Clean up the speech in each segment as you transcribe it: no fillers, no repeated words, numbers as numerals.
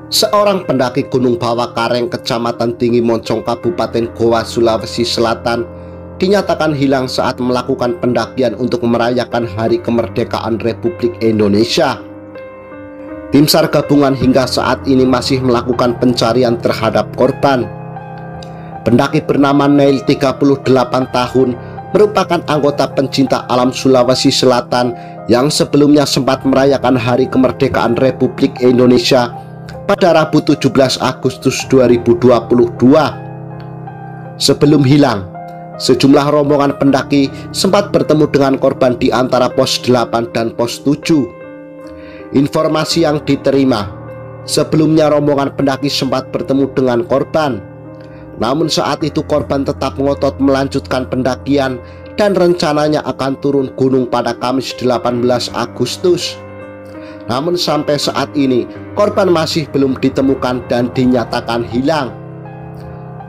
Seorang pendaki Gunung Bawakareng, Kecamatan Tinggi Moncong, Kabupaten Goa, Sulawesi Selatan, dinyatakan hilang saat melakukan pendakian untuk merayakan Hari Kemerdekaan Republik Indonesia. Tim SAR gabungan hingga saat ini masih melakukan pencarian terhadap korban. Pendaki bernama Neil, 38 tahun, merupakan anggota pencinta alam Sulawesi Selatan yang sebelumnya sempat merayakan Hari Kemerdekaan Republik Indonesia pada Rabu 17 Agustus 2022. Sebelum hilang, sejumlah rombongan pendaki sempat bertemu dengan korban di antara pos 8 dan pos 7. Informasi yang diterima, sebelumnya rombongan pendaki sempat bertemu dengan korban. Namun saat itu korban tetap ngotot melanjutkan pendakian dan rencananya akan turun gunung pada Kamis 18 Agustus. Namun sampai saat ini korban masih belum ditemukan dan dinyatakan hilang.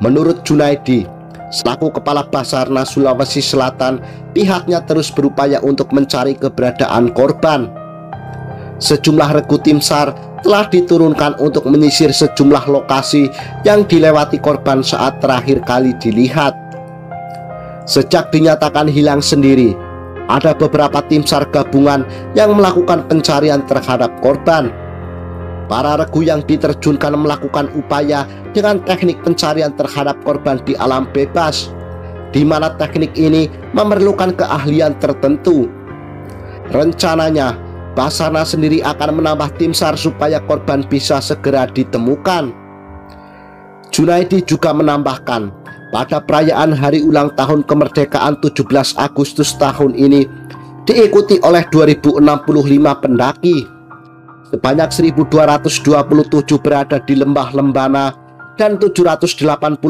Menurut Junaidi, selaku Kepala Basarnas Sulawesi Selatan, pihaknya terus berupaya untuk mencari keberadaan korban. Sejumlah regu tim SAR telah diturunkan untuk menyisir sejumlah lokasi yang dilewati korban saat terakhir kali dilihat. Sejak dinyatakan hilang sendiri, ada beberapa tim SAR gabungan yang melakukan pencarian terhadap korban. Para regu yang diterjunkan melakukan upaya dengan teknik pencarian terhadap korban di alam bebas, di mana teknik ini memerlukan keahlian tertentu. Rencananya, Basarnas sendiri akan menambah tim SAR supaya korban bisa segera ditemukan. Junaidi juga menambahkan, pada perayaan hari ulang tahun kemerdekaan 17 Agustus tahun ini diikuti oleh 2065 pendaki. Sebanyak 1227 berada di Lembah Lembana dan 788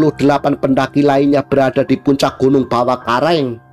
pendaki lainnya berada di puncak Gunung Bawakareng.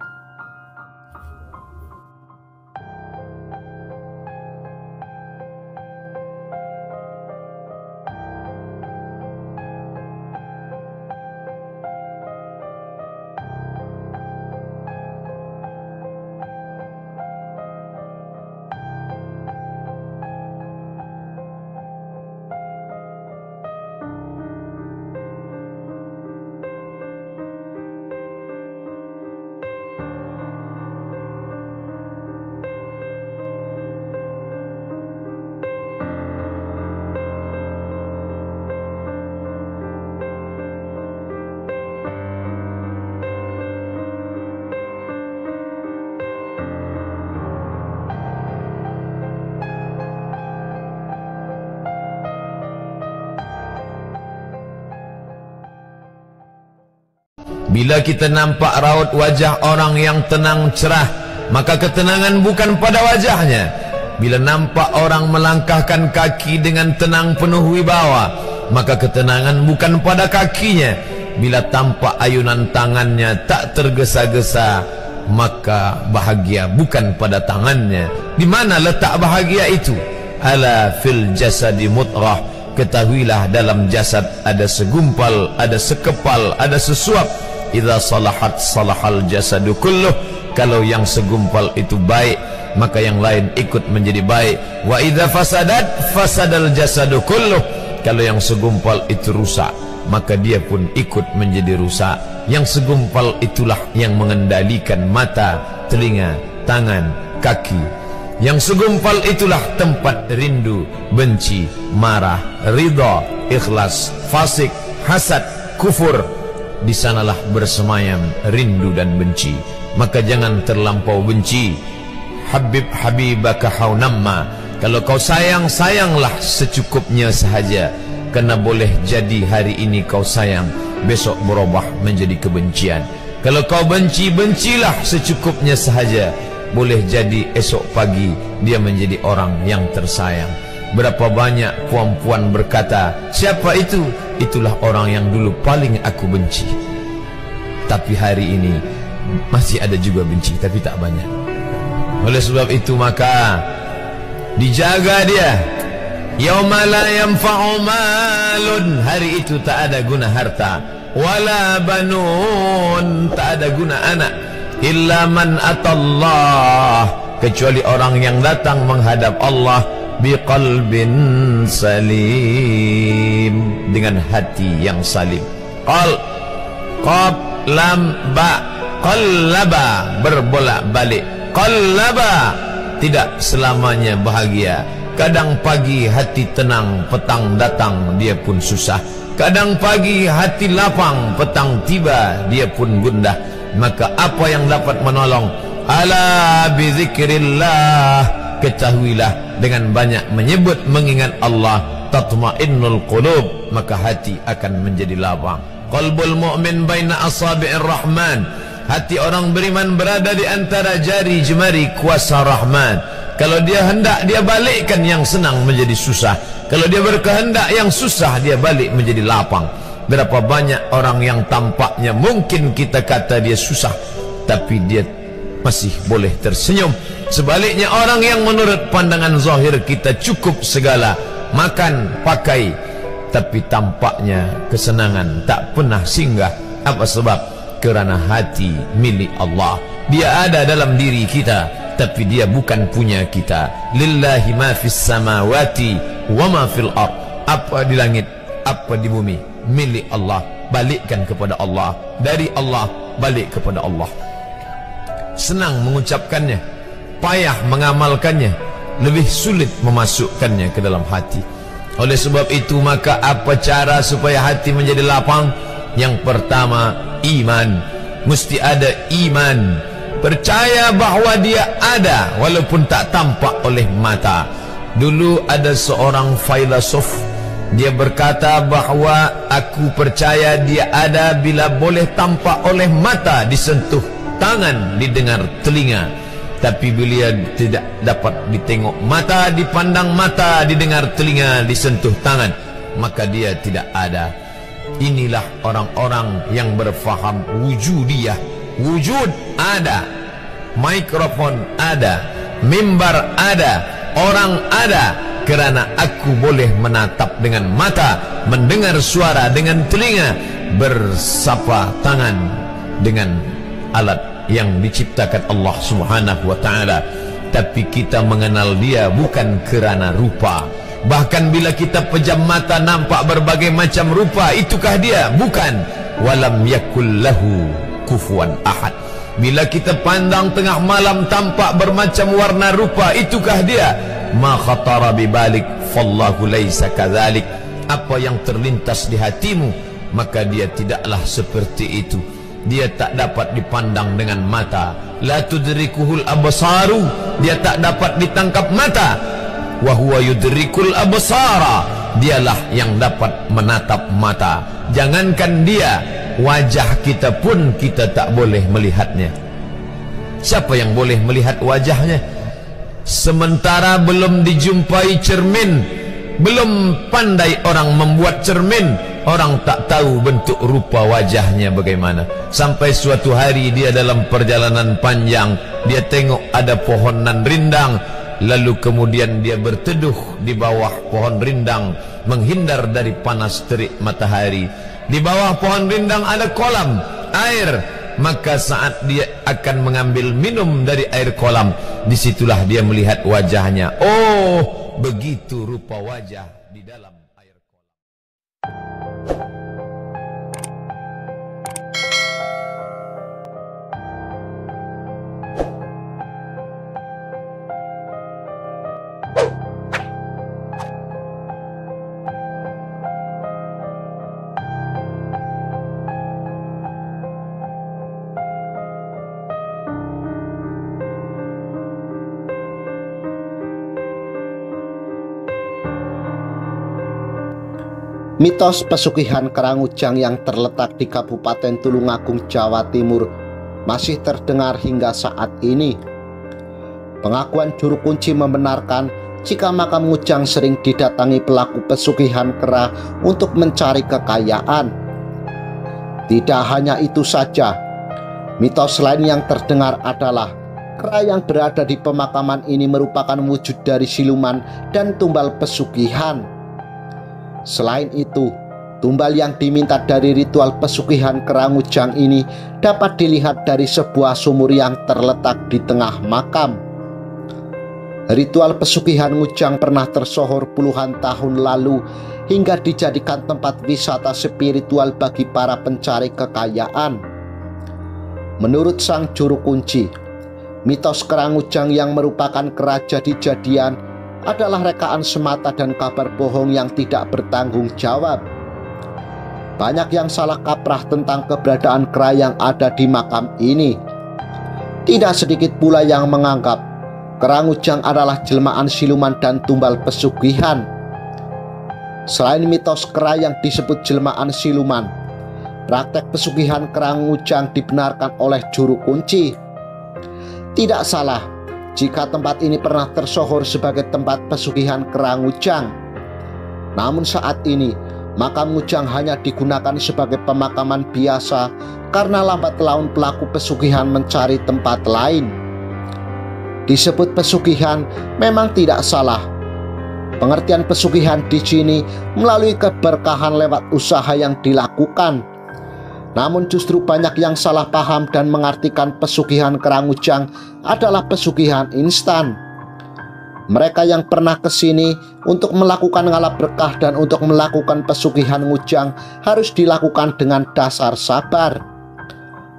Bila kita nampak raut wajah orang yang tenang cerah, maka ketenangan bukan pada wajahnya. Bila nampak orang melangkahkan kaki dengan tenang penuh wibawa, maka ketenangan bukan pada kakinya. Bila tampak ayunan tangannya tak tergesa-gesa, maka bahagia bukan pada tangannya. Di mana letak bahagia itu? Ala fil jasadi mutrah. Ketahuilah dalam jasad ada segumpal, ada sekepal, ada sesuap. Idza salahat salahal jasadu kulluh. Kalau yang segumpal itu baik, maka yang lain ikut menjadi baik. Wa idza fasadat fasadal jasadu kulluh. Kalau yang segumpal itu rusak, maka dia pun ikut menjadi rusak. Yang segumpal itulah yang mengendalikan mata, telinga, tangan, kaki. Yang segumpal itulah tempat rindu, benci, marah, ridha, ikhlas, fasik, hasad, kufur. Di sanalah bersemayam rindu dan benci. Maka jangan terlampau benci. Habib habibaka haunamma. Kalau kau sayang, sayanglah secukupnya sahaja. Karena boleh jadi hari ini kau sayang, besok berubah menjadi kebencian. Kalau kau benci, bencilah secukupnya sahaja. Boleh jadi esok pagi dia menjadi orang yang tersayang. Berapa banyak puan-puan berkata, siapa itu? Itulah orang yang dulu paling aku benci. Tapi hari ini masih ada juga benci, tapi tak banyak. Oleh sebab itu maka dijaga dia. Yauma la yanfa'u malun. Hari itu tak ada guna harta, wala banun, tak ada guna anak, illa man atallah, kecuali orang yang datang menghadap Allah biqalbin salim, dengan hati yang salim. Qal, qab, lam, ba, qallaba, berbolak-balik. Qallaba, tidak selamanya bahagia. Kadang pagi hati tenang, petang datang dia pun susah. Kadang pagi hati lapang, petang tiba dia pun gundah. Maka apa yang dapat menolong? Ala bizikrillah, ketahuilah dengan banyak menyebut mengingat Allah, tatmainnul qulub, maka hati akan menjadi lapang. Qalbul mu'min baina asabi'ir rahman, hati orang beriman berada di antara jari jemari kuasa Rahman. Kalau dia hendak, dia balikkan yang senang menjadi susah. Kalau dia berkehendak yang susah, dia balik menjadi lapang. Berapa banyak orang yang tampaknya mungkin kita kata dia susah, tapi dia masih boleh tersenyum. Sebaliknya orang yang menurut pandangan zahir kita cukup segala, makan, pakai, tapi tampaknya kesenangan tak pernah singgah. Apa sebab? Kerana hati milik Allah. Dia ada dalam diri kita, tapi dia bukan punya kita. Lillahi ma fis samawati wa ma fil ard, apa di langit, apa di bumi, milik Allah. Balikkan kepada Allah, dari Allah balik kepada Allah. Senang mengucapkannya, payah mengamalkannya, lebih sulit memasukkannya ke dalam hati. Oleh sebab itu, maka apa cara supaya hati menjadi lapang? Yang pertama, iman. Mesti ada iman, percaya bahawa dia ada walaupun tak tampak oleh mata. Dulu ada seorang filosof, dia berkata bahawa aku percaya dia ada bila boleh tampak oleh mata, disentuh tangan, didengar telinga. Tapi bila tidak dapat ditengok mata, dipandang mata, didengar telinga, disentuh tangan, maka dia tidak ada. Inilah orang-orang yang berfaham wujudiyah. Wujud ada, mikrofon ada, mimbar ada, orang ada, kerana aku boleh menatap dengan mata, mendengar suara dengan telinga, bersapa tangan dengan alat yang diciptakan Allah Subhanahu wa ta'ala. Tapi kita mengenal dia bukan kerana rupa. Bahkan bila kita pejam mata nampak berbagai macam rupa, itukah dia? Bukan. Walam yakul lahu kufuwan ahad. Bila kita pandang tengah malam tampak bermacam warna rupa, itukah dia? Ma khatara bibalik fallahu laisa kadzalik. Apa yang terlintas di hatimu, maka dia tidaklah seperti itu. Dia tak dapat dipandang dengan mata. La tudrikuhul absaru, dia tak dapat ditangkap mata. Wa huwa yudrikul absara, dialah yang dapat menatap mata. Jangankan dia, wajah kita pun kita tak boleh melihatnya. Siapa yang boleh melihat wajahnya? Sementara belum dijumpai cermin, belum pandai orang membuat cermin, orang tak tahu bentuk rupa wajahnya bagaimana. Sampai suatu hari dia dalam perjalanan panjang, dia tengok ada pohonan rindang, lalu kemudian dia berteduh di bawah pohon rindang, menghindar dari panas terik matahari. Di bawah pohon rindang ada kolam air, maka saat dia akan mengambil minum dari air kolam, disitulah dia melihat wajahnya. Oh, begitu rupa wajah di dalam air kolam. Mitos pesugihan Kerangujang yang terletak di Kabupaten Tulungagung, Jawa Timur masih terdengar hingga saat ini. Pengakuan juru kunci membenarkan jika makam Ngujang sering didatangi pelaku pesugihan kera untuk mencari kekayaan. Tidak hanya itu saja, mitos lain yang terdengar adalah kera yang berada di pemakaman ini merupakan wujud dari siluman dan tumbal pesugihan. Selain itu, tumbal yang diminta dari ritual pesugihan Kerangujang ini dapat dilihat dari sebuah sumur yang terletak di tengah makam. Ritual pesugihan Ngujang pernah tersohor puluhan tahun lalu hingga dijadikan tempat wisata spiritual bagi para pencari kekayaan. Menurut sang juru kunci, mitos Kerang Ngujang yang merupakan kerajaan adalah rekaan semata dan kabar bohong yang tidak bertanggung jawab. Banyak yang salah kaprah tentang keberadaan kera yang ada di makam ini. Tidak sedikit pula yang menganggap Kerang Ngujang adalah jelmaan siluman dan tumbal pesugihan. Selain mitos kera yang disebut jelmaan siluman, praktek pesugihan Kerang Ngujang dibenarkan oleh juru kunci. Tidak salah jika tempat ini pernah tersohor sebagai tempat pesugihan Kerang Ngujang. Namun saat ini makam Ngujang hanya digunakan sebagai pemakaman biasa karena lambat laun pelaku pesugihan mencari tempat lain. Disebut pesugihan memang tidak salah. Pengertian pesugihan di sini melalui keberkahan lewat usaha yang dilakukan. Namun justru banyak yang salah paham dan mengartikan pesugihan Kerang Ngujang adalah pesugihan instan. Mereka yang pernah ke sini untuk melakukan ngalap berkah dan untuk melakukan pesugihan Ngujang harus dilakukan dengan dasar sabar.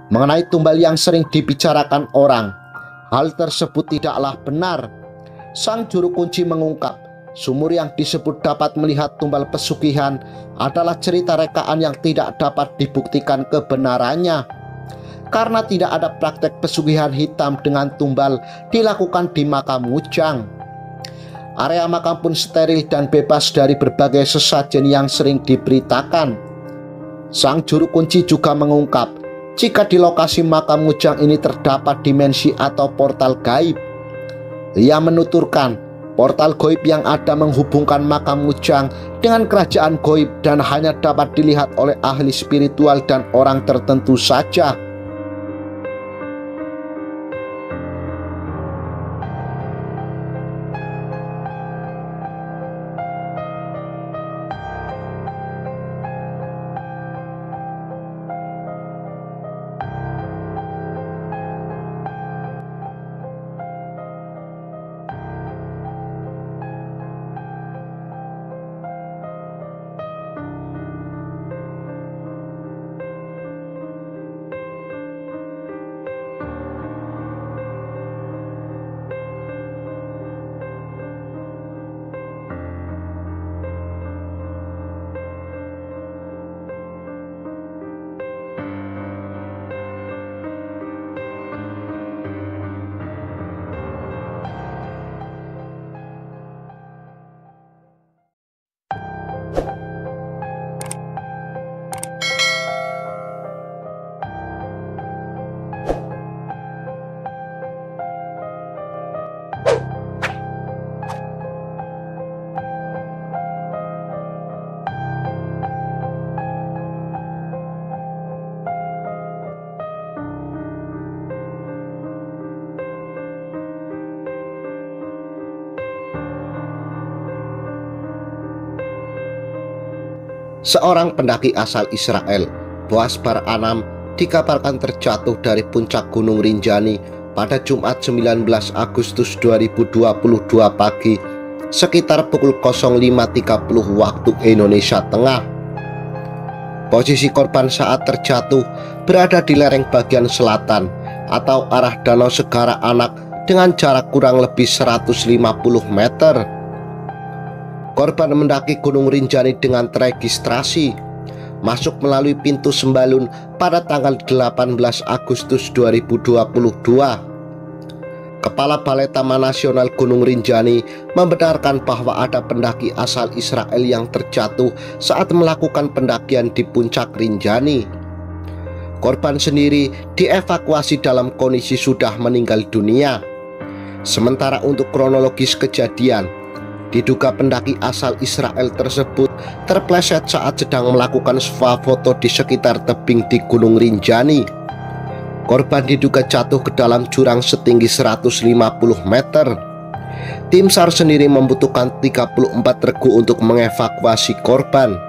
Mengenai tumbal yang sering dibicarakan orang, hal tersebut tidaklah benar. Sang juru kunci mengungkap, sumur yang disebut dapat melihat tumbal pesugihan adalah cerita rekaan yang tidak dapat dibuktikan kebenarannya. Karena tidak ada praktek pesugihan hitam dengan tumbal dilakukan di makam Ngujang. Area makam pun steril dan bebas dari berbagai sesajen yang sering diberitakan. Sang juru kunci juga mengungkap, jika di lokasi makam Ngujang ini terdapat dimensi atau portal gaib. Ia menuturkan, portal gaib yang ada menghubungkan makam Ngujang dengan kerajaan gaib dan hanya dapat dilihat oleh ahli spiritual dan orang tertentu saja. Seorang pendaki asal Israel, Boaz Bar Anam, dikabarkan terjatuh dari puncak Gunung Rinjani pada Jumat 19 Agustus 2022 pagi sekitar pukul 05.30 waktu Indonesia Tengah. Posisi korban saat terjatuh berada di lereng bagian selatan atau arah Danau Segara Anak dengan jarak kurang lebih 150 meter. Korban mendaki Gunung Rinjani dengan teregistrasi, masuk melalui pintu Sembalun pada tanggal 18 Agustus 2022. Kepala Balai Taman Nasional Gunung Rinjani membenarkan bahwa ada pendaki asal Israel yang terjatuh saat melakukan pendakian di puncak Rinjani. Korban sendiri dievakuasi dalam kondisi sudah meninggal dunia. Sementara untuk kronologis kejadian, diduga pendaki asal Israel tersebut terpleset saat sedang melakukan swafoto di sekitar tebing di Gunung Rinjani. Korban diduga jatuh ke dalam jurang setinggi 150 meter. Tim SAR sendiri membutuhkan 34 regu untuk mengevakuasi korban.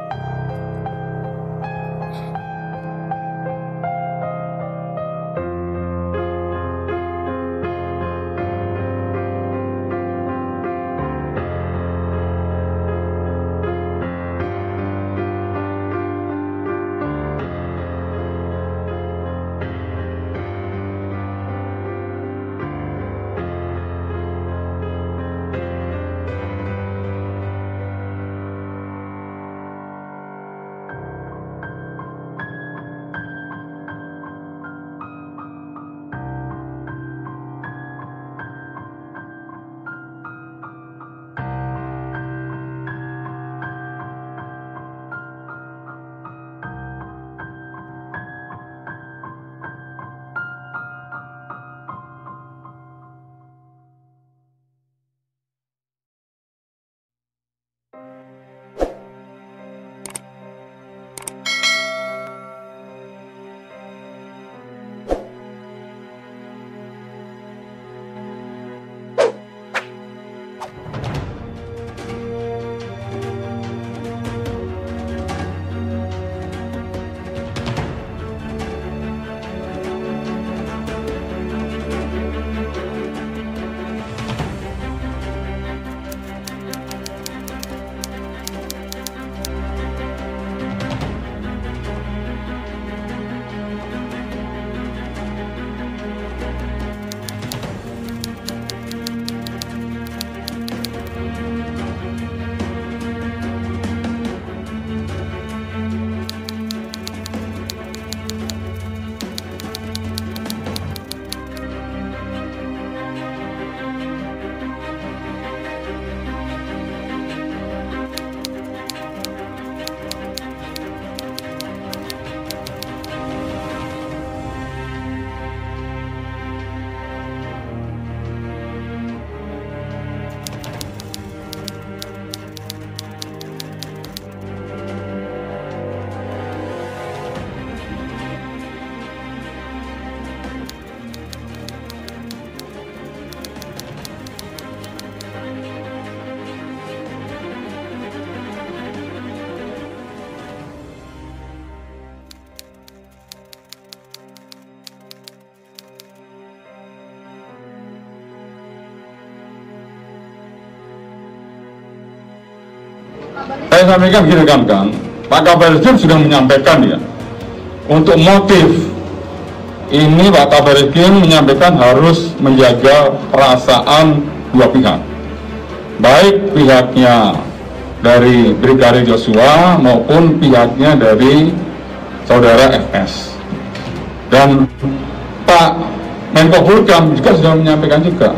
Saya sampaikan begini kan, Pak Kabar Eskrim sudah menyampaikan ya, untuk motif ini Pak Kabar Eskrim menyampaikan harus menjaga perasaan dua pihak, baik pihaknya dari Brigadir Joshua maupun pihaknya dari saudara FS. Dan Pak Menko Polhukam juga sudah menyampaikan juga,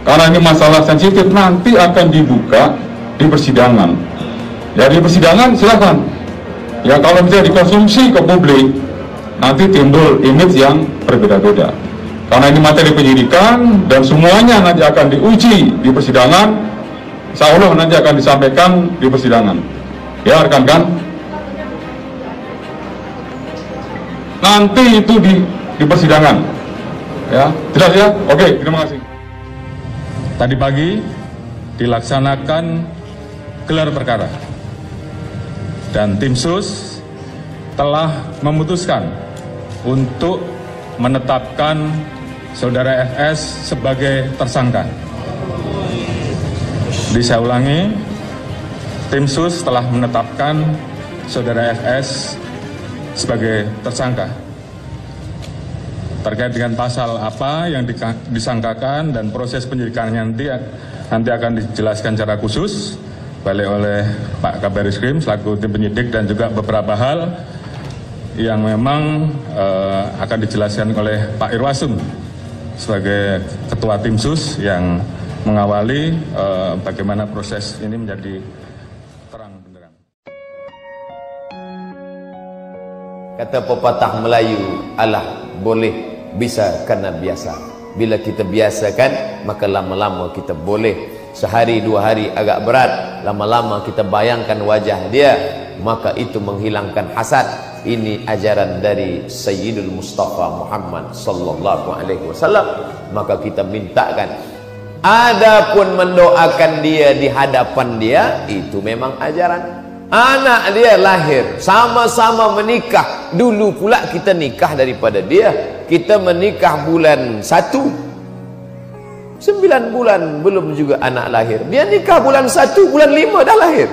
karena ini masalah sensitif nanti akan dibuka di persidangan. Ya di persidangan silakan. Ya kalau bisa dikonsumsi ke publik, nanti timbul image yang berbeda-beda. Karena ini materi penyidikan dan semuanya nanti akan diuji di persidangan. Insya Allah nanti akan disampaikan di persidangan. Ya rekan-rekan. Nanti itu di persidangan. Ya jelas ya. Oke, terima kasih. Tadi pagi dilaksanakan gelar perkara dan tim sus telah memutuskan untuk menetapkan saudara FS sebagai tersangka. Saya ulangi, tim sus telah menetapkan saudara FS sebagai tersangka. Terkait dengan pasal apa yang disangkakan dan proses penyidikannya nanti akan dijelaskan secara khusus balik oleh Pak Kabar Eskrim selaku tim penyidik, dan juga beberapa hal yang memang akan dijelaskan oleh Pak Irwasum sebagai Ketua Tim Sus yang mengawali bagaimana proses ini menjadi terang benderang. Kata pepatah Melayu, alah boleh bisa karena biasa. Bila kita biasakan, maka lama-lama kita boleh. Sehari dua hari agak berat, lama-lama kita bayangkan wajah dia, maka itu menghilangkan hasad. Ini ajaran dari Sayyidul Mustafa Muhammad sallallahu alaihi wasallam. Maka kita mintakan, adapun mendoakan dia di hadapan dia, itu memang ajaran. Anak dia lahir, sama-sama menikah. Dulu pula kita nikah daripada dia. Kita menikah bulan 1, 9 bulan belum juga anak lahir. Dia nikah bulan 1, bulan 5 dah lahir.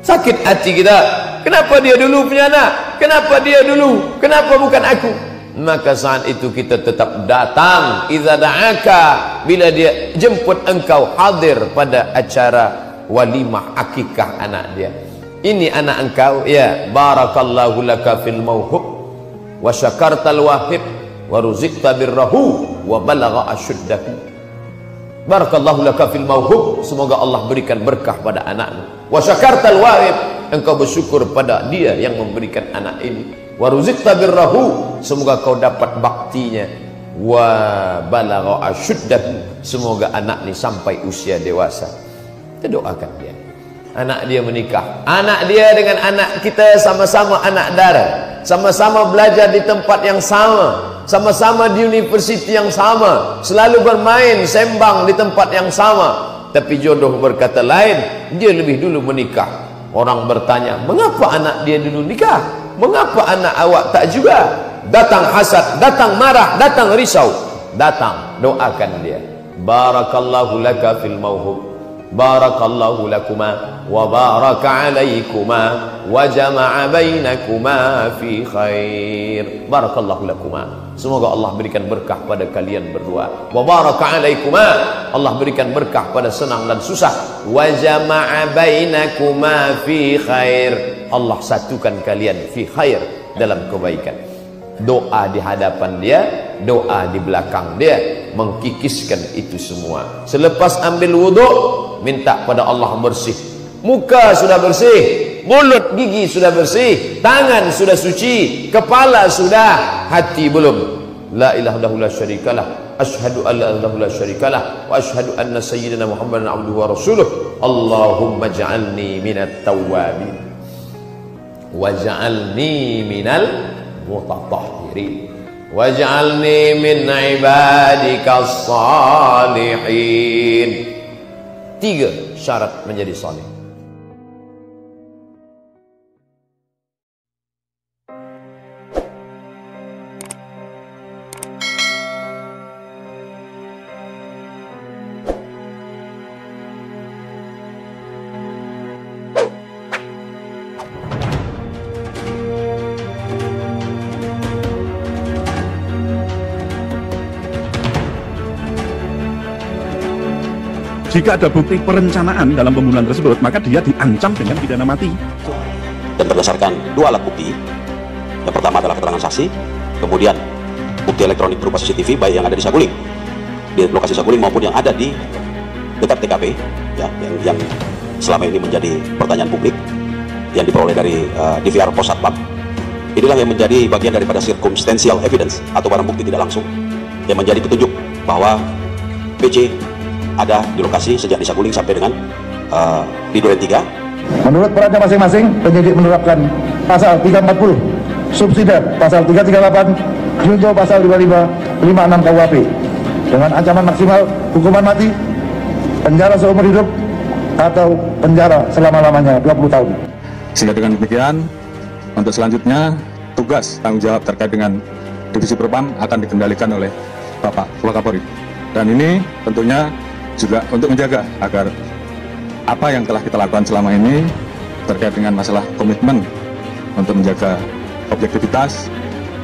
Sakit hati kita. Kenapa dia dulu punya anak? Kenapa dia dulu? Kenapa bukan aku? Maka saat itu kita tetap datang. Idza da'aka, bila dia jemput engkau hadir pada acara walimah akikah anak dia. Ini anak engkau, ya. Barakallahu laka fil mauhub wa syakartal wahib wa ruzikta birrahu wa balagha asyuddahu. Barakallahu laka fil mauhub, semoga Allah berikan berkah pada anakmu. Wa syakartal wahib, engkau bersyukur pada dia yang memberikan anak ini. Wa ruzikta birrahu, semoga kau dapat baktinya. Wa balagha asyuddahu, semoga anak ini sampai usia dewasa. Kita doakan dia. Anak dia menikah, anak dia dengan anak kita sama-sama anak darah, sama-sama belajar di tempat yang sama, sama-sama di universiti yang sama, selalu bermain sembang di tempat yang sama. Tapi jodoh berkata lain, dia lebih dulu menikah. Orang bertanya, mengapa anak dia dulu nikah? Mengapa anak awak tak juga? Datang hasad, datang marah, datang risau. Datang, doakan dia. Barakallahu laka fil mauhub, barakallahu lakuma wa baraka alaikuma wa jama'a bainakuma fi khair. Barakallahu lakuma, semoga Allah berikan berkah pada kalian berdua. Wa baraka alaikuma, Allah berikan berkah pada senang dan susah. Wa jama'a bainakuma fi khair, Allah satukan kalian fi khair, dalam kebaikan. Doa di hadapan dia, doa di belakang dia, mengkikiskan itu semua. Selepas ambil wuduk, minta pada Allah bersih. Muka sudah bersih, mulut gigi sudah bersih, tangan sudah suci, kepala sudah, hati belum. La ilaha illallah syarikalah, asyhadu an la ilaha illallah syarikalah, wa asyhadu anna sayyidina Muhammadan abduhu wa rasuluh. Allahumma ja'alni minat tawwabin waj'alni minal mutatahhirin waj'alni min ibadikas salihin. 3 syarat menjadi saleh. Jika ada bukti perencanaan dalam pembunuhan tersebut, maka dia diancam dengan pidana mati. Dan berdasarkan dua alat bukti, yang pertama adalah keterangan saksi, kemudian bukti elektronik berupa CCTV baik yang ada di Saguling, di lokasi Saguling maupun yang ada di dekat TKP, ya, yang selama ini menjadi pertanyaan publik, yang diperoleh dari DVR Pos Satpam. Inilah yang menjadi bagian daripada circumstantial evidence atau barang bukti tidak langsung yang menjadi petunjuk bahwa PC ada di lokasi sejak di Saguling sampai dengan di Duren 3. Menurut perannya masing-masing, penyidik menerapkan pasal 340, subsidiar pasal 338, junto pasal 55, 56 KUHP dengan ancaman maksimal hukuman mati, penjara seumur hidup, atau penjara selama-lamanya 20 tahun. Sehingga dengan demikian, untuk selanjutnya tugas tanggung jawab terkait dengan Divisi Propam akan dikendalikan oleh Bapak Wakapolri. Dan ini tentunya juga untuk menjaga agar apa yang telah kita lakukan selama ini terkait dengan masalah komitmen untuk menjaga objektivitas,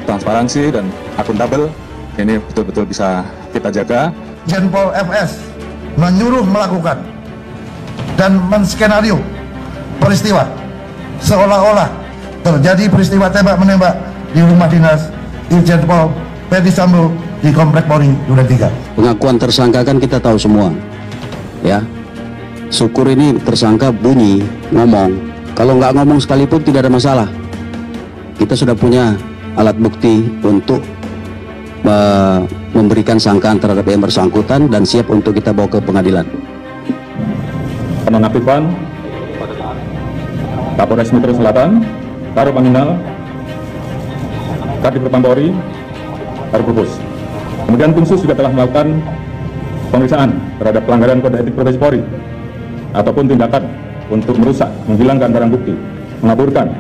transparansi, dan akuntabel, ini betul-betul bisa kita jaga. Jenpol FS menyuruh melakukan dan menskenario peristiwa seolah-olah terjadi peristiwa tembak-menembak di rumah dinas Irjen Pol Ferdy Sambo di Komplek Polri Duren 3. Pengakuan tersangka kan kita tahu semua, ya. Syukur ini tersangka bunyi, ngomong. Kalau nggak ngomong sekalipun tidak ada masalah. Kita sudah punya alat bukti untuk memberikan sangkaan terhadap yang bersangkutan dan siap untuk kita bawa ke pengadilan. Penonaktifan Kapolres Metro Selatan, Karo Panginal, Kadif Propam Polri, Karo. Kemudian tim sus juga telah melakukan pemeriksaan terhadap pelanggaran kode etik profesi Polri ataupun tindakan untuk merusak, menghilangkan barang bukti, mengaburkan,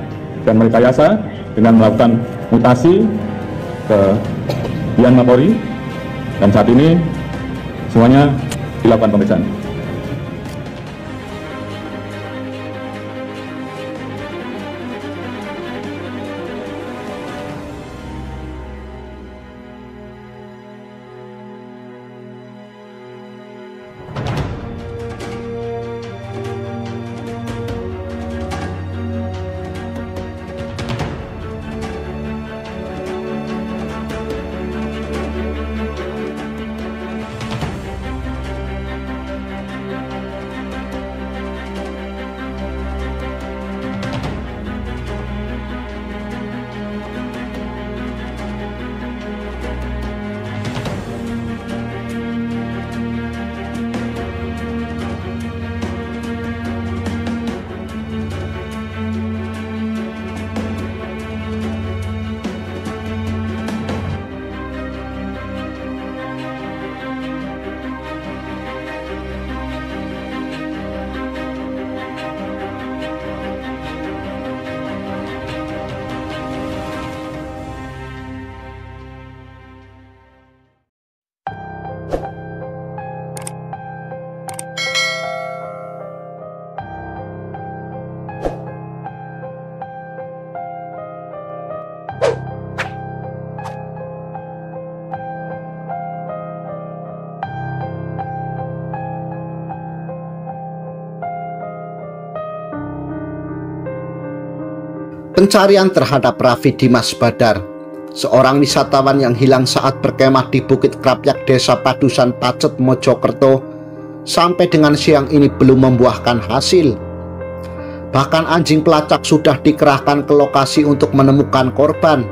dan merekayasa dengan melakukan mutasi ke Dian Mapolri, dan saat ini semuanya dilakukan pemeriksaan. Pencarian terhadap Raffi Dimas Badar, seorang wisatawan yang hilang saat berkemah di Bukit Krapyak, Desa Padusan, Pacet, Mojokerto, sampai dengan siang ini belum membuahkan hasil. Bahkan anjing pelacak sudah dikerahkan ke lokasi untuk menemukan korban.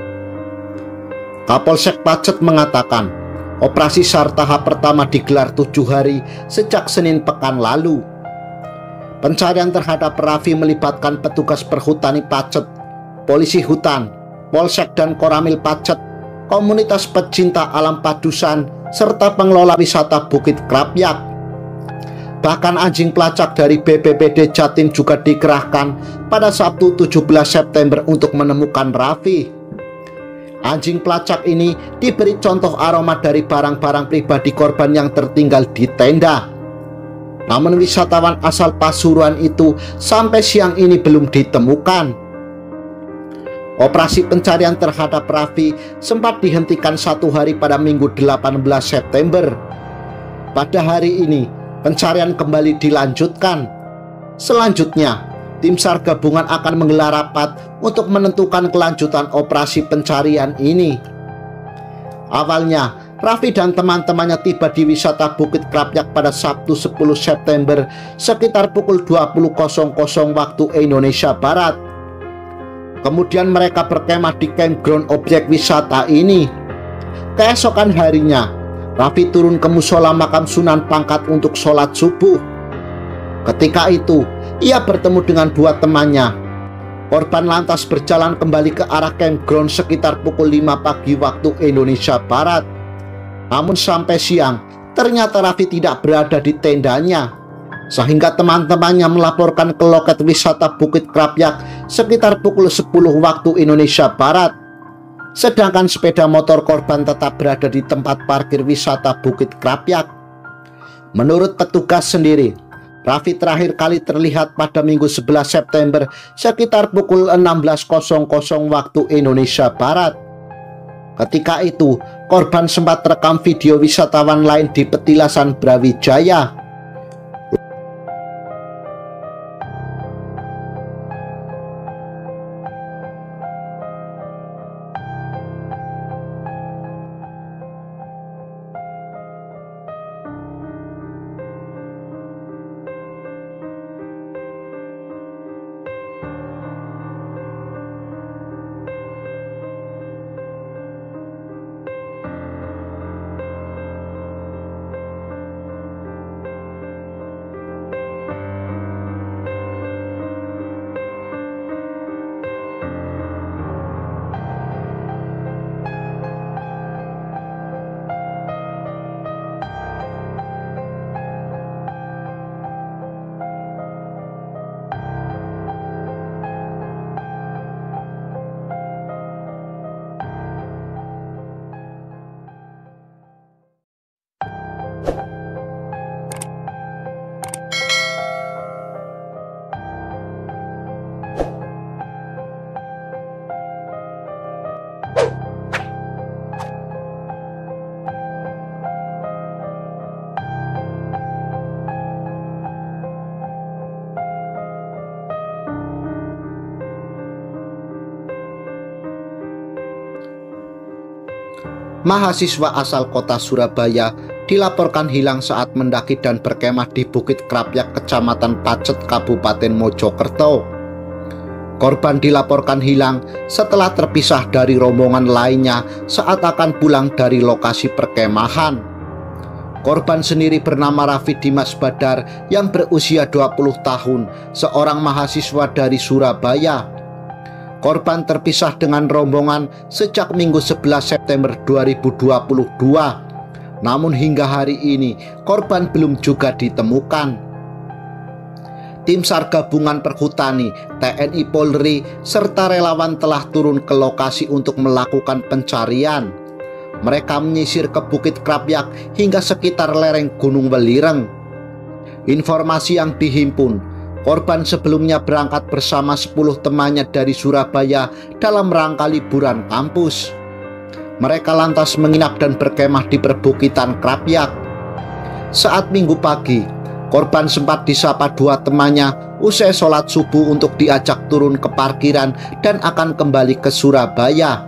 Kapolsek Pacet mengatakan, operasi SAR tahap pertama digelar 7 hari sejak Senin pekan lalu. Pencarian terhadap Raffi melibatkan petugas perhutani Pacet, polisi hutan, Polsek dan Koramil Pacet, komunitas pecinta alam Padusan, serta pengelola wisata Bukit Krapyak. Bahkan anjing pelacak dari BPBD Jatim juga dikerahkan pada Sabtu 17 September untuk menemukan Raffi. Anjing pelacak ini diberi contoh aroma dari barang-barang pribadi korban yang tertinggal di tenda. Namun wisatawan asal Pasuruan itu sampai siang ini belum ditemukan. Operasi pencarian terhadap Raffi sempat dihentikan 1 hari pada Minggu 18 September. Pada hari ini, Pencarian kembali dilanjutkan. Selanjutnya, tim SAR gabungan akan menggelar rapat untuk menentukan kelanjutan operasi pencarian ini. Awalnya, Raffi dan teman-temannya tiba di wisata Bukit Krapyak pada Sabtu 10 September sekitar pukul 20.00 waktu Indonesia Barat. Kemudian mereka berkemah di campground objek wisata ini. Keesokan harinya, Raffi turun ke musola makam Sunan Pangkat untuk sholat subuh. Ketika itu, ia bertemu dengan dua temannya. Korban lantas berjalan kembali ke arah campground sekitar pukul 5 pagi waktu Indonesia Barat. Namun sampai siang, ternyata Raffi tidak berada di tendanya. Sehingga teman-temannya melaporkan ke loket wisata Bukit Krapyak sekitar pukul 10 waktu Indonesia Barat. Sedangkan sepeda motor korban tetap berada di tempat parkir wisata Bukit Krapyak. Menurut petugas sendiri, Raffi terakhir kali terlihat pada Minggu 11 September sekitar pukul 16.00 waktu Indonesia Barat. Ketika itu, korban sempat terekam video wisatawan lain di Petilasan Brawijaya. Mahasiswa asal kota Surabaya dilaporkan hilang saat mendaki dan berkemah di Bukit Krapyak, Kecamatan Pacet, Kabupaten Mojokerto. Korban dilaporkan hilang setelah terpisah dari rombongan lainnya saat akan pulang dari lokasi perkemahan. Korban sendiri bernama Raffi Dimas Badar yang berusia 20 tahun, seorang mahasiswa dari Surabaya. Korban terpisah dengan rombongan sejak Minggu 11 September 2022. Namun hingga hari ini korban belum juga ditemukan. Tim SAR gabungan Perhutani, TNI Polri, serta relawan telah turun ke lokasi untuk melakukan pencarian. Mereka menyisir ke Bukit Krapyak hingga sekitar lereng Gunung Welireng. Informasi yang dihimpun, korban sebelumnya berangkat bersama 10 temannya dari Surabaya dalam rangka liburan kampus. Mereka lantas menginap dan berkemah di perbukitan Krapyak. Saat Minggu pagi, korban sempat disapa dua temannya usai sholat subuh untuk diajak turun ke parkiran dan akan kembali ke Surabaya.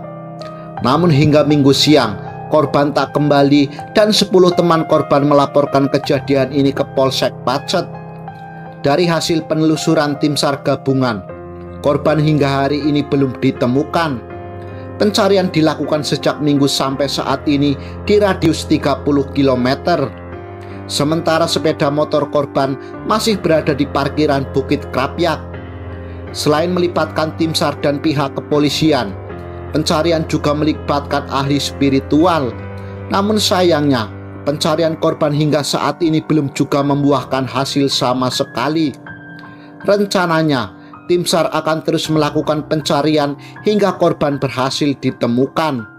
Namun hingga Minggu siang, korban tak kembali dan 10 teman korban melaporkan kejadian ini ke Polsek Pacet. Dari hasil penelusuran tim SAR gabungan, korban hingga hari ini belum ditemukan. Pencarian dilakukan sejak Minggu sampai saat ini di radius 30 km. Sementara sepeda motor korban masih berada di parkiran Bukit Krapyak. Selain melibatkan tim SAR dan pihak kepolisian, pencarian juga melibatkan ahli spiritual. Namun sayangnya, pencarian korban hingga saat ini belum juga membuahkan hasil sama sekali. Rencananya, tim SAR akan terus melakukan pencarian hingga korban berhasil ditemukan.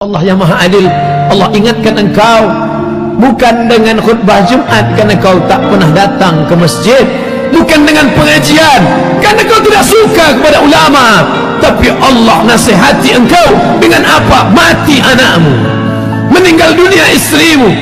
Allah yang maha adil. Allah ingatkan engkau bukan dengan khutbah Jumat karena kau tak pernah datang ke masjid, bukan dengan pengajian karena kau tidak suka kepada ulama, tapi Allah nasihati engkau dengan apa? Mati anakmu, meninggal dunia istrimu,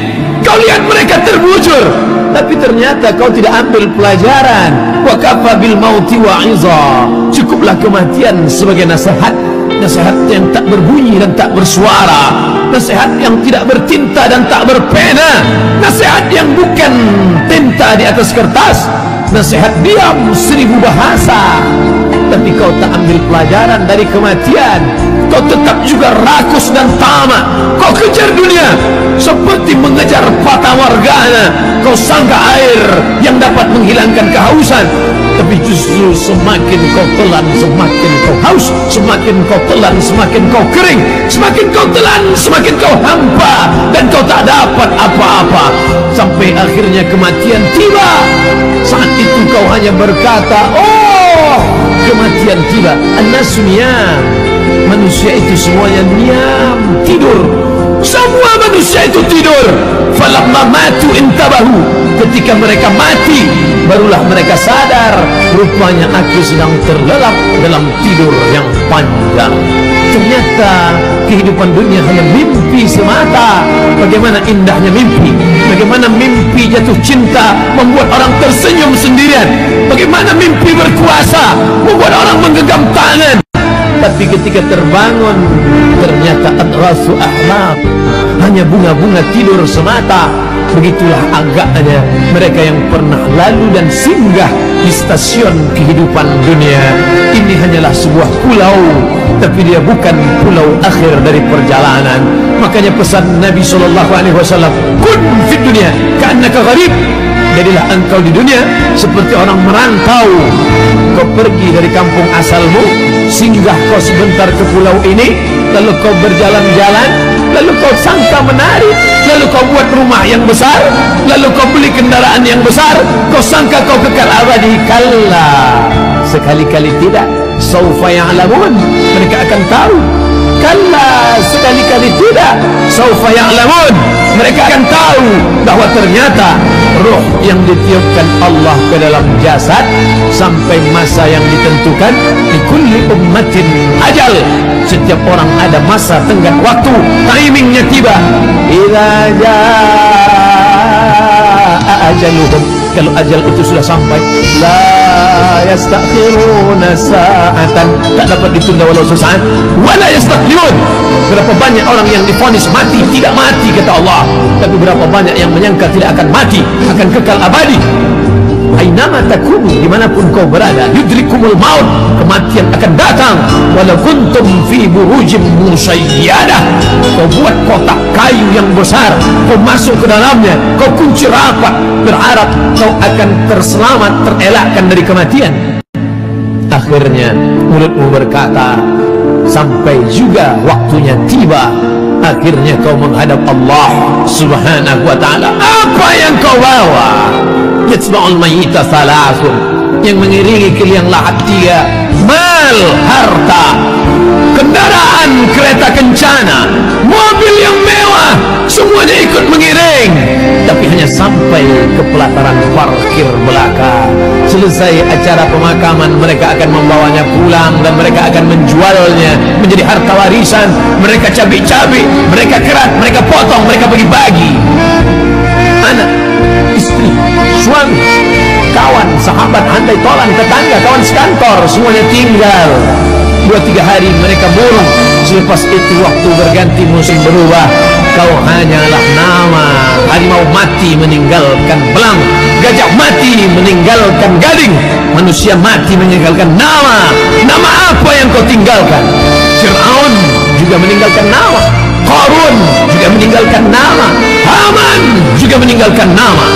kau lihat mereka terbujur, tapi ternyata kau tidak ambil pelajaran. Wa kafa bil mauti wa'iza, cukuplah kematian sebagai nasihat. Nasihat yang tak berbunyi dan tak bersuara, nasihat yang tidak bertinta dan tak berpena, nasihat yang bukan tinta di atas kertas, nasihat diam 1000 bahasa. Tapi kau tak ambil pelajaran dari kematian, kau tetap juga rakus dan tamak. Kau kejar dunia seperti mengejar fata morgana. Kau sangka air yang dapat menghilangkan kehausan, tapi justru semakin kau telan semakin kau haus, semakin kau telan semakin kau kering, semakin kau telan semakin kau hampa, dan kau tak dapat apa-apa sampai akhirnya kematian tiba. Saat itu kau hanya berkata, oh kematian tiba. An-nasu niyam, manusia itu semuanya niam, tidur. Semua manusia itu tidur. Falamma matu intabahu, ketika mereka mati barulah mereka sadar, rupanya aku sedang terlelap dalam tidur yang panjang. Ternyata kehidupan dunia hanya mimpi semata. Bagaimana indahnya mimpi, bagaimana mimpi jatuh cinta membuat orang tersenyum sendirian, bagaimana mimpi berkuasa membuat orang menggenggam tangan. Tapi ketika terbangun ternyata adrasu ahlak, hanya bunga-bunga tidur semata. Begitulah agaknya mereka yang pernah lalu dan singgah di stasiun kehidupan dunia. Ini hanyalah sebuah pulau, tapi dia bukan pulau akhir dari perjalanan. Makanya pesan Nabi SAW, kun fid dunia ka'annaka gharib, jadilah engkau di dunia seperti orang merantau. Kau pergi dari kampung asalmu, singgah kau sebentar ke pulau ini, lalu kau berjalan-jalan, lalu kau sangka menarik, lalu kau buat rumah yang besar, lalu kau beli kendaraan yang besar, kau sangka kau kekal abadi. Kalla, sekali-kali tidak. Saufa ya'lamun, mereka akan tahu. Kalla, sekali-kali tidak. Saufa ya'lamun, mereka akan tahu bahwa ternyata roh yang ditiupkan Allah ke dalam jasad sampai masa yang ditentukan. Di kulli ummatin ajal, setiap orang ada masa tenggat waktu, timingnya tiba. Idza jaa ajaluhum, kalau ajal itu sudah sampai, la yastakhiruna sa'atan, tak dapat ditunda walau sesaat, wala yastaqdimun. Berapa banyak orang yang divonis mati, tidak mati kata Allah, tapi berapa banyak yang menyangka tidak akan mati, akan kekal abadi. Ainama takunu, dimanapun kau berada, yudrikumul maut, kematian akan datang. Walau kuntum fi burujim musayyadah, kau buat kotak kayu yang besar, kau masuk ke dalamnya, kau kunci rapat, berharap kau akan terselamat, terelakkan dari kematian. Akhirnya mulutmu berkata, sampai juga waktunya tiba. Akhirnya kau menghadap Allah Subhanahu wa ta'ala. Apa yang kau bawa? Yatsba'ul mayyita thalathun, yang mengiringi ke liang lahat tiga. Mal, harta, kendaraan, kereta kencana, mobil yang mewah, semuanya ikut mengiring. Tapi hanya sampai ke pelataran parkir belakang. Selesai acara pemakaman, mereka akan membawanya pulang dan mereka akan menjualnya menjadi harta warisan. Mereka cabik-cabik, mereka kerat, mereka potong, mereka bagi-bagi. Anak, istri, suami, kawan, sahabat, handai tolan, tetangga, kawan sekantor, semuanya tinggal. 2-3 hari mereka burung. Selepas itu waktu berganti, musim berubah. Kau hanyalah nama. Harimau mati meninggalkan belang, gajah mati meninggalkan gading, manusia mati meninggalkan nama. Nama apa yang kau tinggalkan? Fir'aun juga meninggalkan nama, Qarun juga meninggalkan nama, Haman juga meninggalkan nama.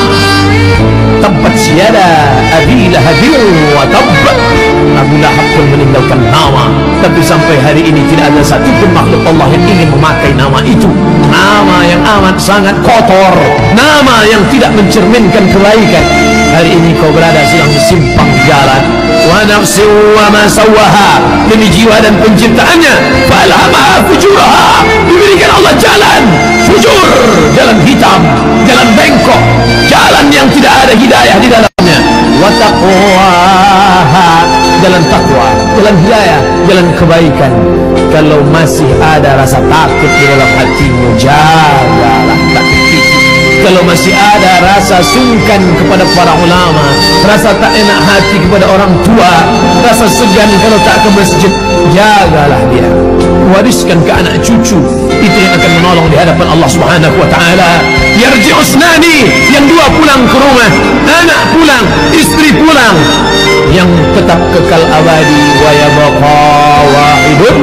Tempat siada Abi Lahabin wa Tabb, Abu Lahab pun meninggalkan nama. Tapi sampai hari ini tidak ada satupun makhluk Allah yang ingin memakai nama itu. Nama yang amat sangat kotor, nama yang tidak tidak mencerminkan kebaikan. Hari ini kau berada sedang di simpang jalan. Wa nafsi wa ma sawaha, demi jiwa dan penciptaannya. Falhamaha fujuraha, diberikan Allah jalan fujur, jalan hitam, jalan bengkok, jalan yang tidak ada hidayah di dalamnya. Wa taqwaha, jalan takwa, jalan hidayah, jalan kebaikan. Kalau masih ada rasa takut di dalam hatimu, jagalah takut itu. Kalau masih ada rasa sungkan kepada para ulama, rasa tak enak hati kepada orang tua, rasa segan kalau tak ke masjid, jagalah dia, wariskan ke anak cucu. Itu yang akan menolong di hadapan Allah Subhanahu wa taala. Yarji'u usnani, yang dua pulang ke rumah, anak pulang, istri pulang, yang tetap kekal abadi. Wa yabqa wahidun,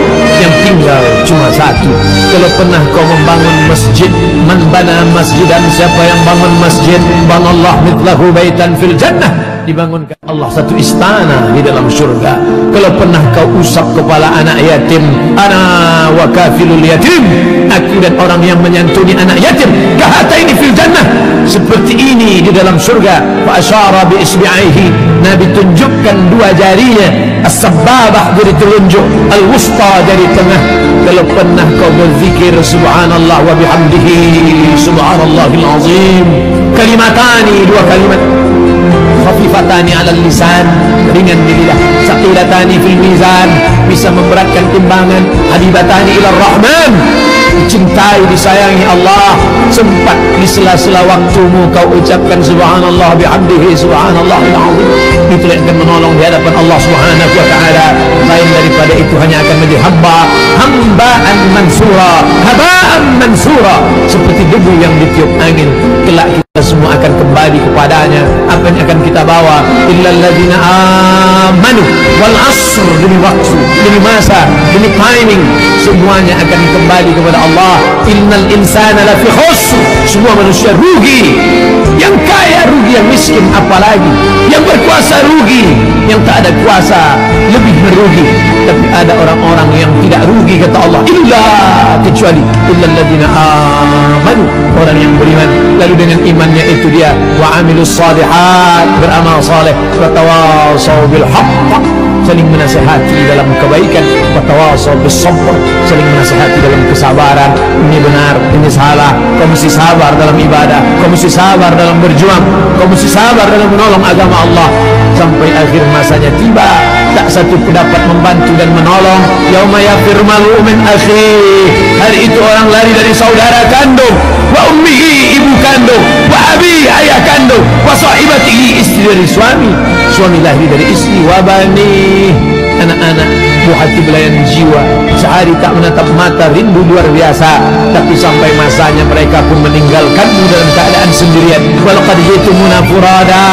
yang tinggal cuma satu. Kalau pernah kau membangun masjid, man bana masjidan, siapa yang bangun masjid, banallah mithlahu baitan fil jannah, dibangunkan Allah satu istana di dalam surga. Kalau pernah kau usap kepala anak yatim, ana wa kafilul yatim, aku dan orang yang menyantuni anak yatim, kahataini fil jannah, seperti ini di dalam surga. Fa asyara bi isbi'aihi, Nabi tunjukkan dua jarinya, as-sababah jari telunjuk, al-wusta jari tengah. Kalau pernah kau berzikir subhanallah wa bihamdihi subhanallahil azim, kalimatani, dua kalimat, khafifatani alal lisan, ringan di lidah, saqilatani fil mizan, bisa memberatkan timbangan, habibatani ilar rahman, dicintai, disayangi Allah. Sempat di sela-sela waktumu kau ucapkan subhanallah bihamdihi subhanallahil azim. Itu yang akan menolong di hadapan Allah Subhanahu wa taala. Lain daripada itu hanya akan menjadi hambaan mansura, habaan mansura, seperti debu yang ditiup angin. Kelak kita semua akan kembali kepadanya. Apa yang akan kita bawa? Illal ladzina amanu wal asr, demi waktu, demi masa, demi timing, semuanya akan kembali kepada Allah. Innal insana lafi khusr, semua manusia rugi. Yang kaya rugi, yang miskin apalagi, yang berkuasa rugi, yang tak ada kuasa lebih merugi. Tapi ada orang-orang yang tidak rugi, kata Allah, illa, kecuali illal ladzina amanu, orang yang beriman. Lalu dengan imannya itu dia wa amilus salihat, beramal saleh, wa tawasaw bil haqq, saling menasihati dalam kebaikan, wa tawasaw bis sabr, saling menasihati dalam kesabaran. Ini benar, ini salah, kau mesti sabar dalam ibadah, kau mesti sabar dalam berjuang, kau mesti sabar dalam menolong agama Allah. Sampai akhir masanya tiba, tak satu pun dapat membantu dan menolong. Yauma yafirru mar'u min akhihi, hari itu orang lari dari saudara kandung, wa ummihi, ibu kandung, wa abi, ayah kandung, wa sahibatihi, istri dari suami, suami lari dari istri, wa bani, anak-anak, buah hati belayan jiwa. Sehari tak menatap mata, rindu luar biasa. Tapi sampai masanya mereka pun meninggalkanmu dalam keadaan sendirian. Walaqad jitumuna furada,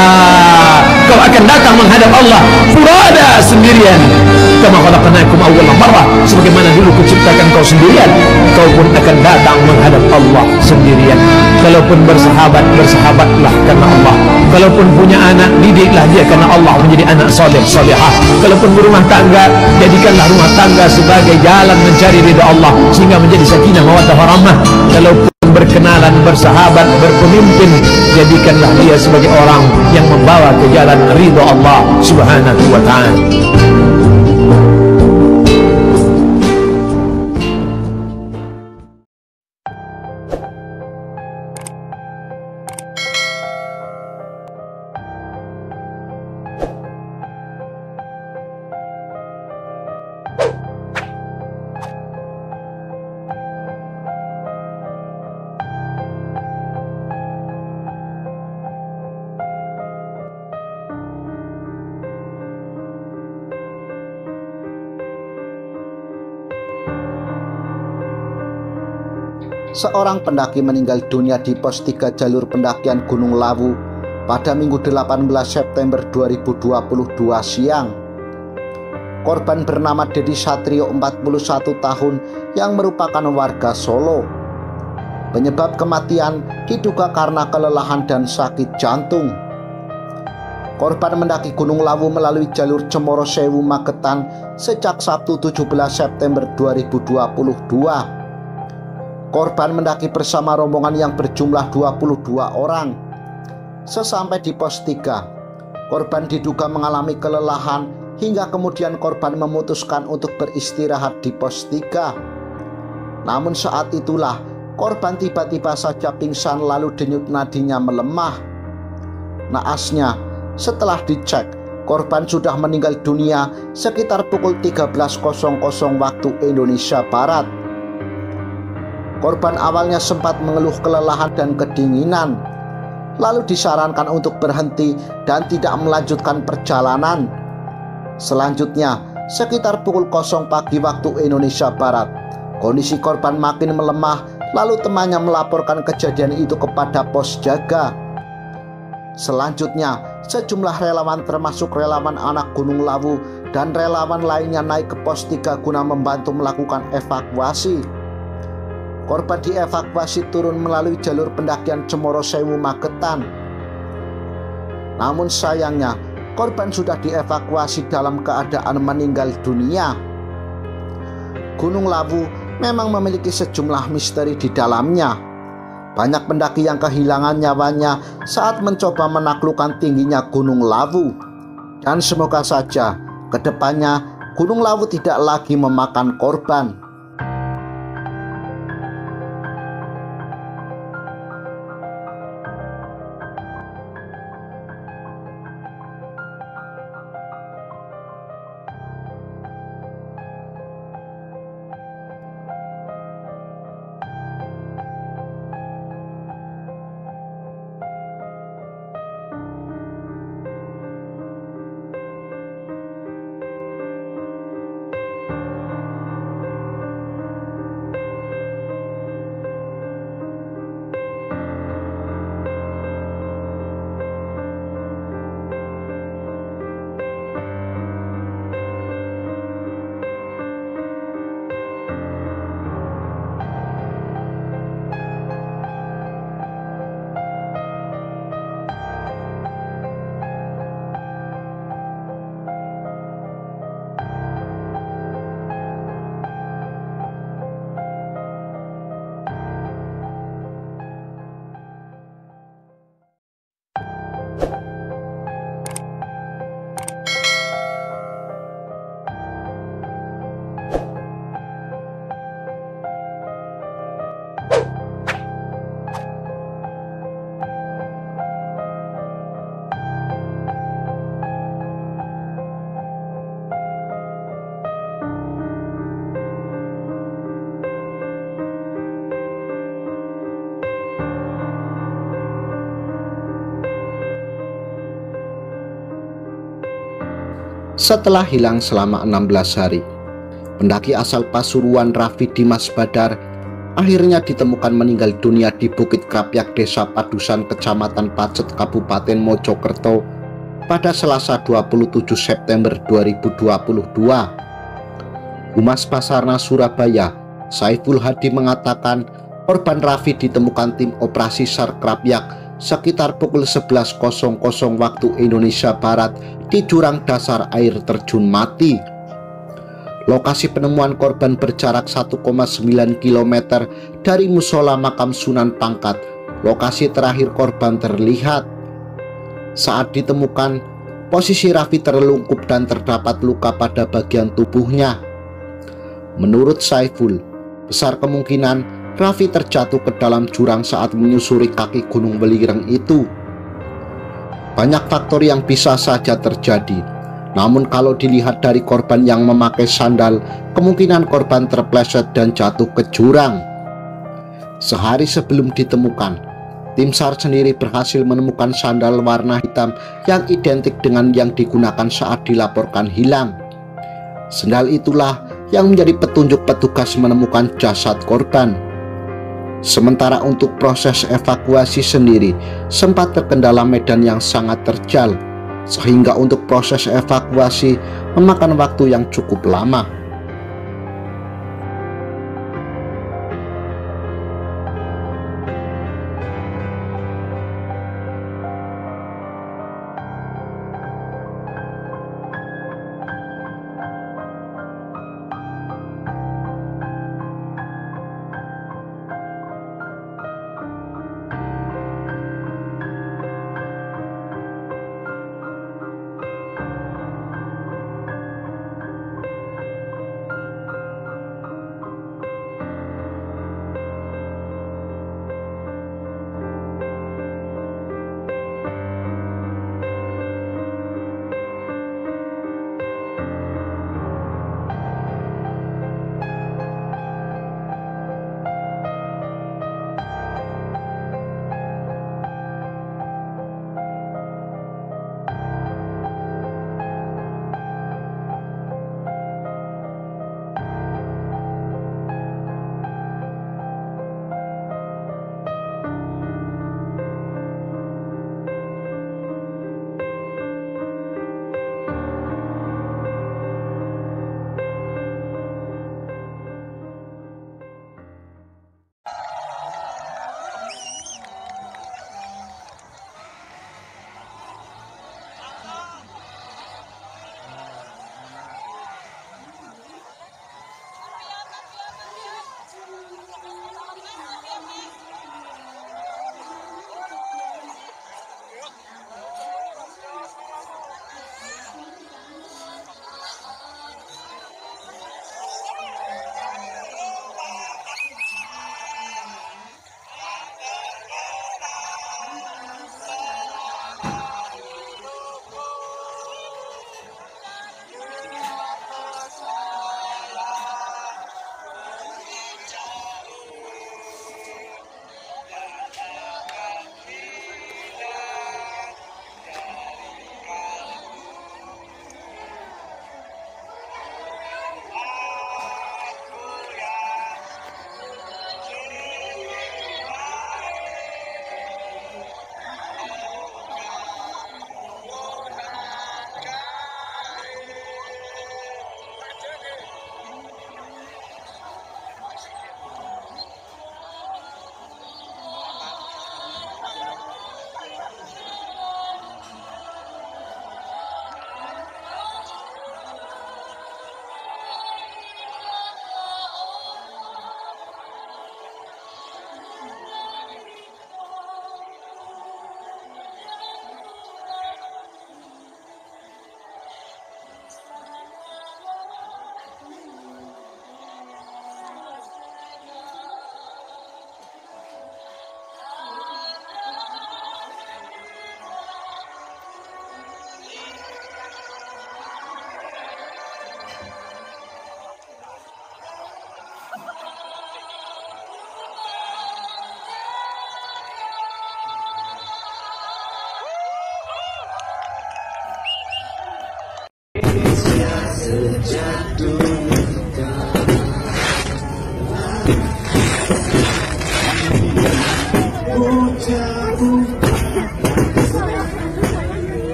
kau akan datang menghadap Allah furada, sendirian. Kama khalaqnakum awwala marrah, sebagaimana dulu kuciptakan kau sendirian, kau pun akan datang menghadap Allah sendirian. Kalaupun bersahabat, bersahabatlah karena Allah. Kalaupun punya anak, didiklah dia karena Allah menjadi anak soleh solehah. Kalaupun berumah tangga, jadikanlah rumah tangga sebagai jalan mencari ridha Allah, sehingga menjadi sakinah mawaddah warahmah. Kalaupun berkenalan, bersahabat, berpemimpin, jadikanlah dia sebagai orang yang membawa ke jalan ridha Allah Subhanahu wa ta'ala. Seorang pendaki meninggal dunia di pos 3 jalur pendakian Gunung Lawu pada Minggu 18 September 2022 siang. Korban bernama Dedi Satrio, 41 tahun, yang merupakan warga Solo. Penyebab kematian diduga karena kelelahan dan sakit jantung. Korban mendaki Gunung Lawu melalui jalur Cemoro Sewu Magetan sejak Sabtu 17 September 2022. Korban mendaki bersama rombongan yang berjumlah 22 orang. Sesampai di pos 3, korban diduga mengalami kelelahan hingga kemudian korban memutuskan untuk beristirahat di pos 3. Namun saat itulah korban tiba-tiba saja pingsan lalu denyut nadinya melemah. Naasnya, setelah dicek, korban sudah meninggal dunia sekitar pukul 13.00 waktu Indonesia Barat. Korban awalnya sempat mengeluh kelelahan dan kedinginan, lalu disarankan untuk berhenti dan tidak melanjutkan perjalanan. Selanjutnya, sekitar pukul 0 pagi waktu Indonesia Barat, kondisi korban makin melemah, lalu temannya melaporkan kejadian itu kepada pos jaga. Selanjutnya, sejumlah relawan termasuk relawan anak Gunung Lawu dan relawan lainnya naik ke pos 3 guna membantu melakukan evakuasi. Korban dievakuasi turun melalui jalur pendakian Cemoro Sewu Magetan. Namun sayangnya, korban sudah dievakuasi dalam keadaan meninggal dunia. Gunung Lawu memang memiliki sejumlah misteri di dalamnya. Banyak pendaki yang kehilangan nyawanya saat mencoba menaklukkan tingginya Gunung Lawu. Dan semoga saja kedepannya Gunung Lawu tidak lagi memakan korban. Setelah hilang selama 16 hari, pendaki asal Pasuruan Raffi Dimas Badar akhirnya ditemukan meninggal dunia di Bukit Krapyak, Desa Padusan, Kecamatan Pacet, Kabupaten Mojokerto pada Selasa 27 September 2022. Humas Basarnas Surabaya, Saiful Hadi mengatakan korban Raffi ditemukan tim operasi SAR Krapyak sekitar pukul 11.00 waktu Indonesia Barat di jurang dasar air terjun Mati. Lokasi penemuan korban berjarak 1,9 km dari musola makam Sunan Pangkat, lokasi terakhir korban terlihat. Saat ditemukan, posisi Raffi terlungkup dan terdapat luka pada bagian tubuhnya. Menurut Saiful, besar kemungkinan Raffi terjatuh ke dalam jurang saat menyusuri kaki Gunung Welirang itu. Banyak faktor yang bisa saja terjadi, namun kalau dilihat dari korban yang memakai sandal, kemungkinan korban terpleset dan jatuh ke jurang. Sehari sebelum ditemukan, tim SAR sendiri berhasil menemukan sandal warna hitam yang identik dengan yang digunakan saat dilaporkan hilang. Sandal itulah yang menjadi petunjuk petugas menemukan jasad korban. Sementara untuk proses evakuasi sendiri sempat terkendala medan yang sangat terjal, sehingga untuk proses evakuasi memakan waktu yang cukup lama.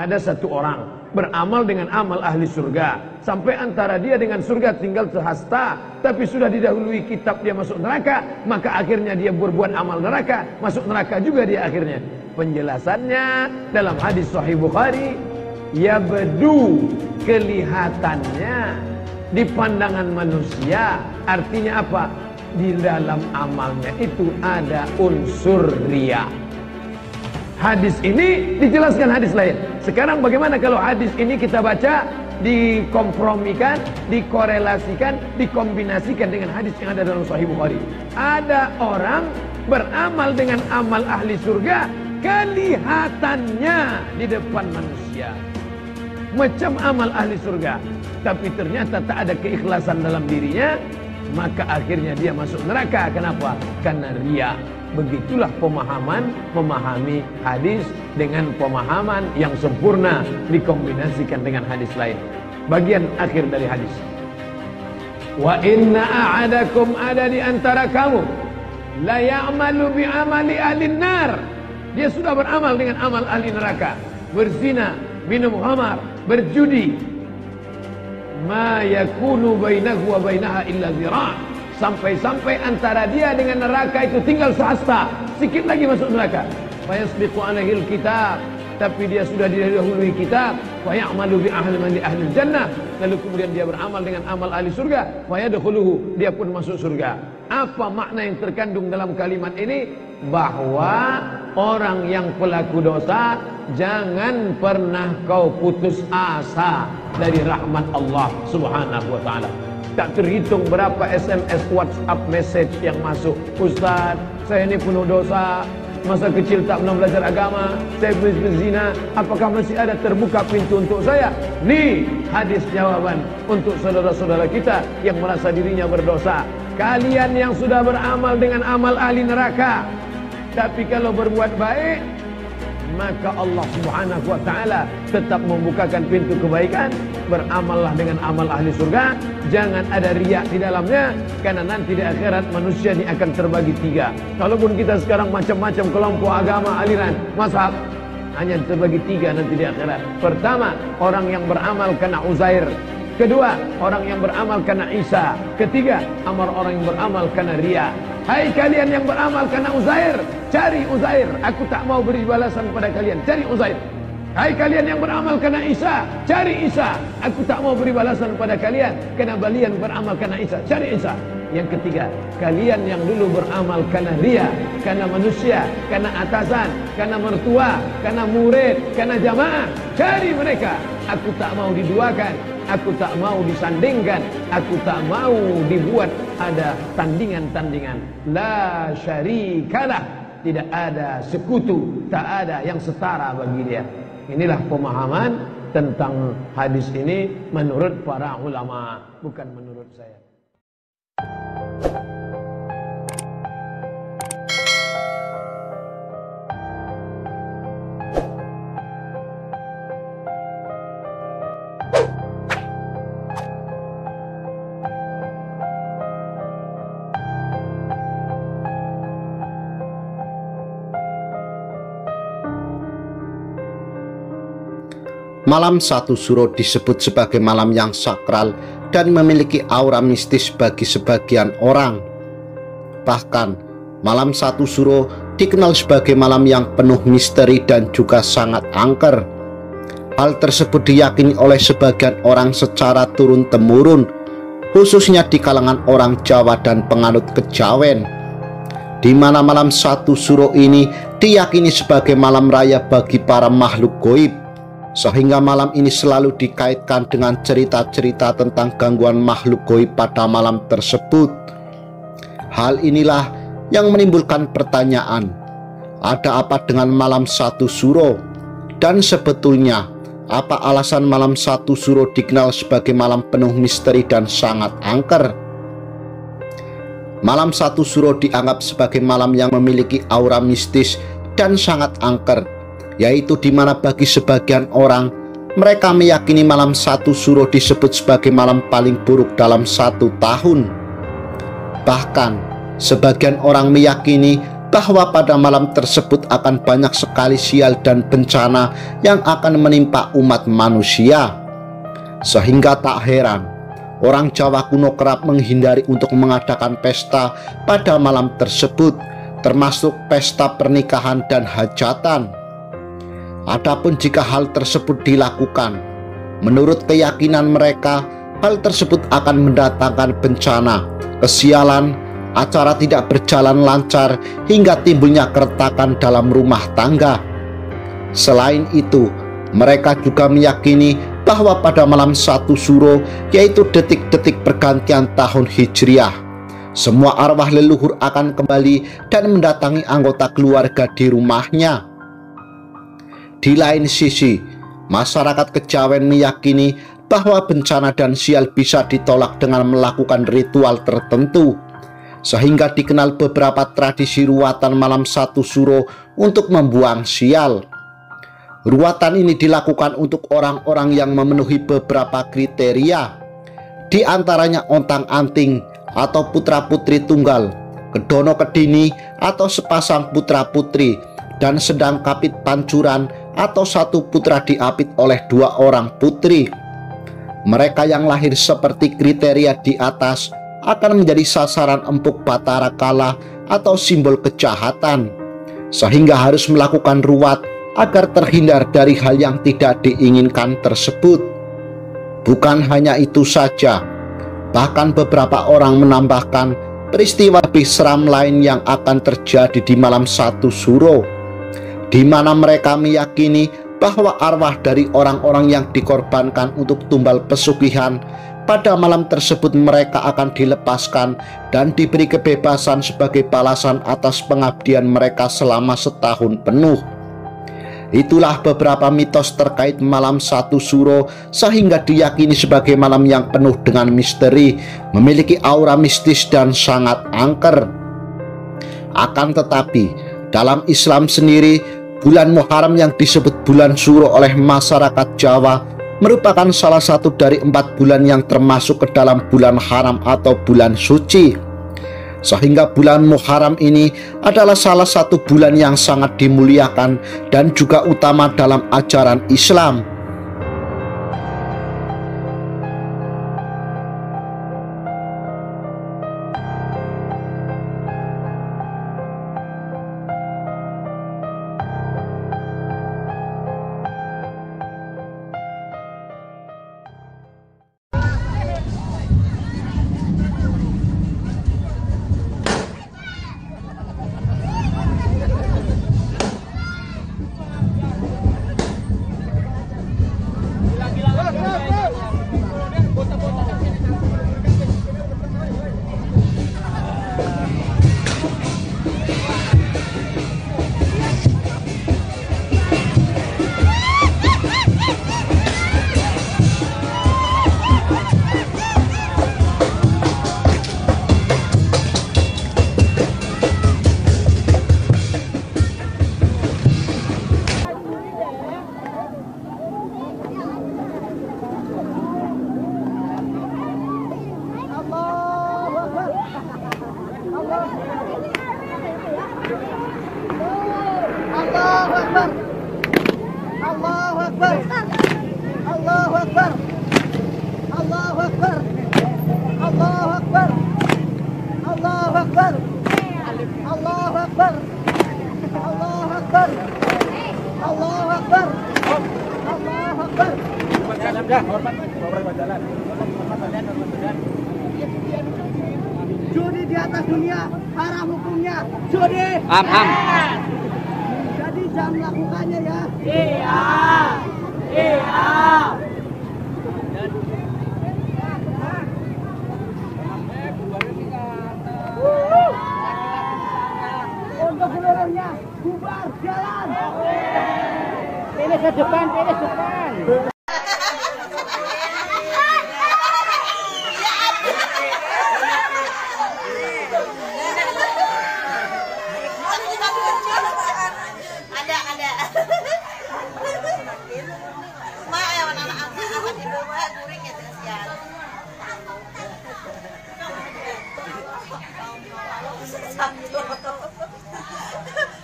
Ada satu orang beramal dengan amal ahli surga, sampai antara dia dengan surga tinggal sehasta, tapi sudah didahului kitab dia masuk neraka, maka akhirnya dia berbuat amal neraka, masuk neraka juga dia akhirnya. Penjelasannya dalam hadis Sahih Bukhari, yabdu, kelihatannya di pandangan manusia, artinya apa? Di dalam amalnya itu ada unsur riya. Hadis ini dijelaskan hadis lain. Sekarang bagaimana kalau hadis ini kita baca, dikompromikan, dikorelasikan, dikombinasikan dengan hadis yang ada dalam Sahih Bukhari. Ada orang beramal dengan amal ahli surga, kelihatannya di depan manusia macam amal ahli surga, tapi ternyata tak ada keikhlasan dalam dirinya, maka akhirnya dia masuk neraka. Kenapa? Karena riya. Begitulah pemahaman memahami hadis dengan pemahaman yang sempurna dikombinasikan dengan hadis lain. Bagian akhir dari hadis, wa inna a'adakum, ada di antara kamu, la ya'malu bi amali ahlin nar, dia sudah beramal dengan amal ahli neraka, berzina, minum khamar, berjudi, ma yakunu bainahu wa bainaha illa zira', sampai-sampai antara dia dengan neraka itu tinggal sehasta, sikit lagi masuk neraka. Fayasbiqu alaihil kitab, tapi dia sudah didahului kitab. Fayamalu bi ahli jannah, lalu kemudian dia beramal dengan amal ahli surga. Fayadkhuluhu, dia pun masuk surga. Apa makna yang terkandung dalam kalimat ini? Bahwa orang yang pelaku dosa, jangan pernah kau putus asa dari rahmat Allah Subhanahu wa ta'ala. Tak terhitung berapa SMS, WhatsApp, message yang masuk. Ustaz, saya ini penuh dosa, masa kecil tak pernah belajar agama, saya berzina, apakah masih ada terbuka pintu untuk saya? Nih hadis jawaban untuk saudara-saudara kita yang merasa dirinya berdosa. Kalian yang sudah beramal dengan amal ahli neraka, tapi kalau berbuat baik, maka Allah Subhanahu wa ta'ala tetap membukakan pintu kebaikan. Beramallah dengan amal ahli surga, jangan ada riak di dalamnya, karena nanti di akhirat manusia ini akan terbagi tiga. Kalaupun kita sekarang macam-macam kelompok agama, aliran, mazhab, hanya terbagi tiga nanti di akhirat. Pertama, orang yang beramal karena Uzair. Kedua, orang yang beramal karena Isa. Ketiga, orang yang beramal karena riya. Hai kalian yang beramal karena Uzair, cari Uzair, aku tak mau beri balasan pada kalian, cari Uzair. Hai kalian yang beramal karena Isa, cari Isa, aku tak mau beri balasan pada kalian, karena kalian beramal karena Isa, cari Isa. Yang ketiga, kalian yang dulu beramal karena riya, karena manusia, karena atasan, karena mertua, karena murid, karena jamaah, cari mereka. Aku tak mau diduakan, aku tak mau disandingkan, aku tak mau dibuat ada tandingan-tandingan. La syarikalah, tidak ada sekutu, tak ada yang setara bagi dia. Inilah pemahaman tentang hadis ini menurut para ulama, bukan menurut saya. Malam 1 Syuro disebut sebagai malam yang sakral dan memiliki aura mistis bagi sebagian orang. Bahkan, malam 1 Syuro dikenal sebagai malam yang penuh misteri dan juga sangat angker. Hal tersebut diyakini oleh sebagian orang secara turun-temurun, khususnya di kalangan orang Jawa dan penganut kejawen, di mana malam 1 Suro ini diyakini sebagai malam raya bagi para makhluk goib, sehingga malam ini selalu dikaitkan dengan cerita-cerita tentang gangguan makhluk goib pada malam tersebut. Hal inilah yang menimbulkan pertanyaan, ada apa dengan malam 1 Suro? Dan sebetulnya, apa alasan malam 1 Suro dikenal sebagai malam penuh misteri dan sangat angker? Malam 1 Suro dianggap sebagai malam yang memiliki aura mistis dan sangat angker, yaitu di mana bagi sebagian orang, mereka meyakini malam 1 Suro disebut sebagai malam paling buruk dalam 1 tahun. Bahkan, sebagian orang meyakini bahwa pada malam tersebut akan banyak sekali sial dan bencana yang akan menimpa umat manusia. Sehingga tak heran, orang Jawa kuno kerap menghindari untuk mengadakan pesta pada malam tersebut, termasuk pesta pernikahan dan hajatan. Adapun jika hal tersebut dilakukan, menurut keyakinan mereka, hal tersebut akan mendatangkan bencana, kesialan, acara tidak berjalan lancar, hingga timbulnya keretakan dalam rumah tangga. Selain itu, mereka juga meyakini bahwa pada malam 1 Suro, yaitu detik-detik pergantian tahun Hijriah, semua arwah leluhur akan kembali dan mendatangi anggota keluarga di rumahnya. Di lain sisi, masyarakat kejawen meyakini bahwa bencana dan sial bisa ditolak dengan melakukan ritual tertentu, sehingga dikenal beberapa tradisi ruatan malam 1 Suro untuk membuang sial. Ruatan ini dilakukan untuk orang-orang yang memenuhi beberapa kriteria, di antaranya ontang-anting atau putra-putri tunggal, kedono kedini atau sepasang putra-putri, dan sedang kapit pancuran atau 1 putra diapit oleh 2 orang putri. Mereka yang lahir seperti kriteria di atas akan menjadi sasaran empuk Batara Kala atau simbol kejahatan, sehingga harus melakukan ruat agar terhindar dari hal yang tidak diinginkan tersebut. Bukan hanya itu saja, bahkan beberapa orang menambahkan peristiwa lebih seram lain yang akan terjadi di malam 1 Suro, di mana mereka meyakini bahwa arwah dari orang-orang yang dikorbankan untuk tumbal pesugihan pada malam tersebut mereka akan dilepaskan dan diberi kebebasan sebagai balasan atas pengabdian mereka selama setahun penuh. Itulah beberapa mitos terkait malam 1 Suro, sehingga diyakini sebagai malam yang penuh dengan misteri, memiliki aura mistis dan sangat angker. Akan tetapi, dalam Islam sendiri, bulan Muharram yang disebut bulan Suro oleh masyarakat Jawa merupakan salah satu dari 4 bulan yang termasuk ke dalam bulan haram atau bulan suci, sehingga bulan Muharram ini adalah salah satu bulan yang sangat dimuliakan dan juga utama dalam ajaran Islam. Judi di atas dunia, haram hukumnya. Judi. Jadi jangan melakukannya ya. Iya. Untuk seluruhnya, bubar jalan. Pilih ke depan.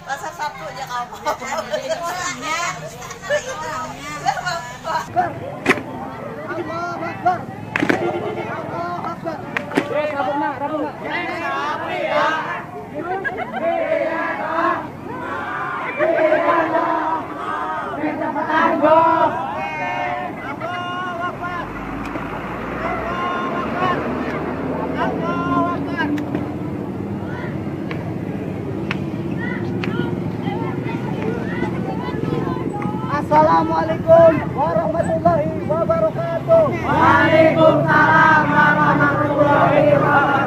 Pasar Sabtu aja kamu. Orangnya. Assalamualaikum warahmatullahi wabarakatuh. Waalaikumsalam warahmatullahi wabarakatuh.